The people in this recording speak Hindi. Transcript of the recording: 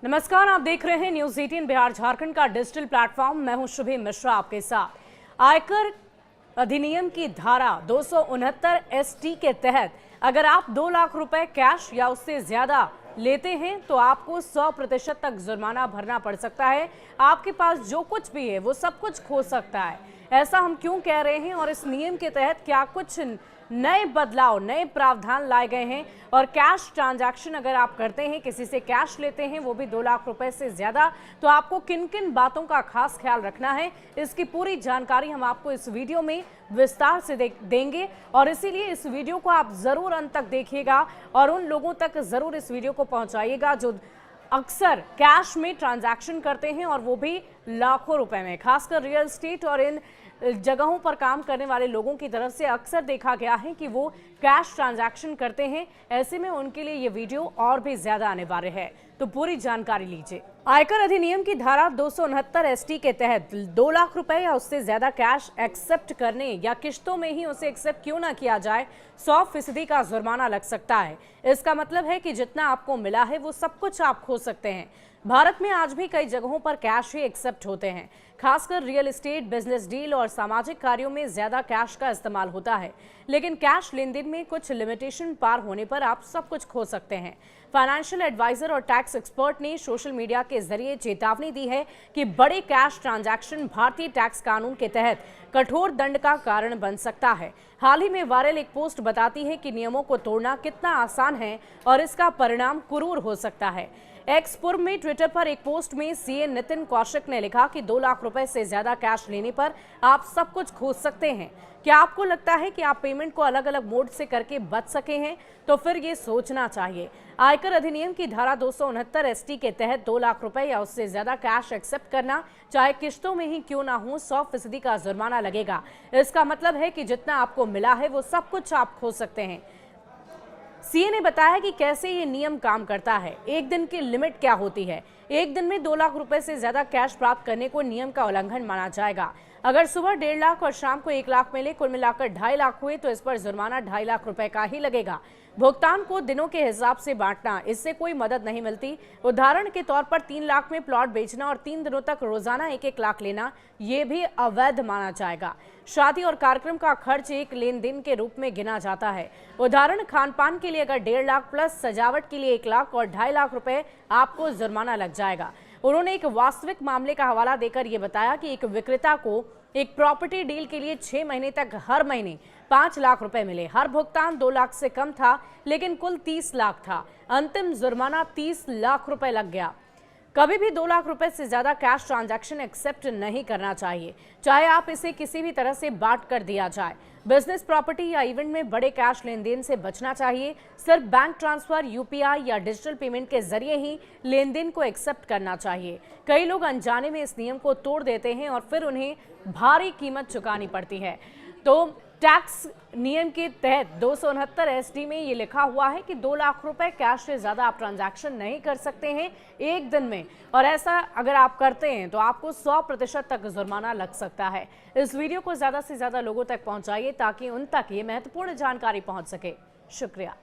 नमस्कार, आप देख रहे हैं न्यूज 18 बिहार झारखंड का डिजिटल प्लेटफॉर्म। मैं हूं शुभी मिश्रा आपके साथ। आयकर अधिनियम की धारा 269 एसटी के तहत अगर आप 2 लाख रुपए कैश या उससे ज्यादा लेते हैं तो आपको 100% तक जुर्माना भरना पड़ सकता है। आपके पास जो कुछ भी है वो सब कुछ खो सकता है। ऐसा हम क्यों कह रहे हैं और इस नियम के तहत क्या कुछ नए बदलाव, नए प्रावधान लाए गए हैं और कैश ट्रांजैक्शन अगर आप करते हैं, किसी से कैश लेते हैं वो भी 2 लाख रुपए से ज्यादा, तो आपको किन किन बातों का खास ख्याल रखना है, इसकी पूरी जानकारी हम आपको इस वीडियो में विस्तार से देंगे। और इसीलिए इस वीडियो को आप जरूर अंत तक देखिएगा और उन लोगों तक जरूर इस वीडियो को पहुंचाइएगा जो अक्सर कैश में ट्रांजैक्शन करते हैं और वो भी लाखों रुपए में। खासकर रियल एस्टेट और इन जगहों पर काम करने वाले लोगों की तरफ से अक्सर देखा गया है कि वो कैश ट्रांजैक्शन करते हैं। ऐसे में उनके लिए ये वीडियो और भी ज्यादा अनिवार्य है, तो पूरी जानकारी लीजिए। आयकर अधिनियम की धारा 269 एसटी के तहत 2 लाख रुपए या उससे ज्यादा कैश एक्सेप्ट करने या किश्तों में ही उसे एक्सेप्ट क्यों ना किया जाए, 100% का जुर्माना लग सकता है। इसका मतलब है कि जितना आपको मिला है वो सब कुछ आप खो सकते हैं। भारत में आज भी कई जगहों पर कैश ही एक्सेप्ट होते हैं। खासकर रियल एस्टेट, बिजनेस डील और सामाजिक कार्यों में ज्यादा कैश का इस्तेमाल होता है। लेकिन कैश लेन देन में कुछ लिमिटेशन पार होने पर आप सब कुछ खो सकते हैं। फाइनेंशियल एडवाइजर और टैक्स एक्सपर्ट ने सोशल मीडिया के जरिए चेतावनी दी है कि बड़े कैश ट्रांजैक्शन भारतीय टैक्स कानून के तहत कठोर दंड का कारण बन सकता है। हाल ही में वायरल एक पोस्ट बताती है कि नियमों को तोड़ना कितना आसान है और इसका परिणाम क्रूर हो सकता है। एक्स पूर्व में ट्विटर पर एक पोस्ट में सीए नितिन कौशिक ने लिखा कि 2 लाख रुपए से ज्यादा कैश लेने पर आप सब कुछ खो सकते हैं। क्या आपको लगता है कि आप पेमेंट को अलग अलग मोड से करके बच सके हैं? तो फिर ये सोचना चाहिए। आयकर अधिनियम की धारा 269 एसटी के तहत 2 लाख रुपए या उससे ज्यादा कैश एक्सेप्ट करना, चाहे किश्तों में ही क्यों ना हो, 100% का जुर्माना लगेगा। इसका मतलब है कि जितना आपको मिला है वो सब कुछ आप खो सकते हैं। सीए ने बताया कि कैसे ये नियम काम करता है। एक दिन की लिमिट क्या होती है? एक दिन में 2 लाख रुपए से ज्यादा कैश प्राप्त करने को नियम का उल्लंघन माना जाएगा। अगर सुबह 1.5 लाख और शाम को 1 लाख मिले, कुल मिलाकर 2.5 लाख हुए, तो इस पर जुर्माना 2.5 लाख रुपए का ही लगेगा। भुगतान को दिनों के हिसाब से बांटना, इससे कोई मदद नहीं मिलती। उदाहरण के तौर पर 3 लाख में प्लॉट बेचना और 3 दिनों तक रोजाना 1-1 लाख लेना, ये भी अवैध माना जाएगा। शादी और कार्यक्रम का खर्च एक लेन देन के रूप में गिना जाता है। उदाहरण, खान पान के लिए अगर 1.5 लाख प्लस सजावट के लिए 1 लाख और 2.5 लाख रुपए आपको जुर्माना लग जाएगा। उन्होंने एक वास्तविक मामले का हवाला देकर यह बताया कि एक विक्रेता को एक प्रॉपर्टी डील के लिए 6 महीने तक हर महीने 5 लाख रुपए मिले। हर भुगतान 2 लाख से कम था, लेकिन कुल 30 लाख था। अंतिम जुर्माना 30 लाख रुपए लग गया। कभी भी 2 लाख रुपए से ज्यादा कैश ट्रांजैक्शन एक्सेप्ट नहीं करना चाहिए, चाहे आप इसे किसी भी तरह से बांट कर दिया जाए। बिजनेस, प्रॉपर्टी या इवेंट में बड़े कैश लेन देन से बचना चाहिए। सिर्फ बैंक ट्रांसफर, यूपीआई या डिजिटल पेमेंट के जरिए ही लेन देन को एक्सेप्ट करना चाहिए। कई लोग अनजाने में इस नियम को तोड़ देते हैं और फिर उन्हें भारी कीमत चुकानी पड़ती है। तो टैक्स नियम के तहत 269 एसडी में ये लिखा हुआ है कि 2 लाख रुपए कैश से ज्यादा आप ट्रांजैक्शन नहीं कर सकते हैं एक दिन में, और ऐसा अगर आप करते हैं तो आपको 100% तक जुर्माना लग सकता है। इस वीडियो को ज्यादा से ज्यादा लोगों तक पहुंचाइए ताकि उन तक ये महत्वपूर्ण जानकारी पहुंच सके। शुक्रिया।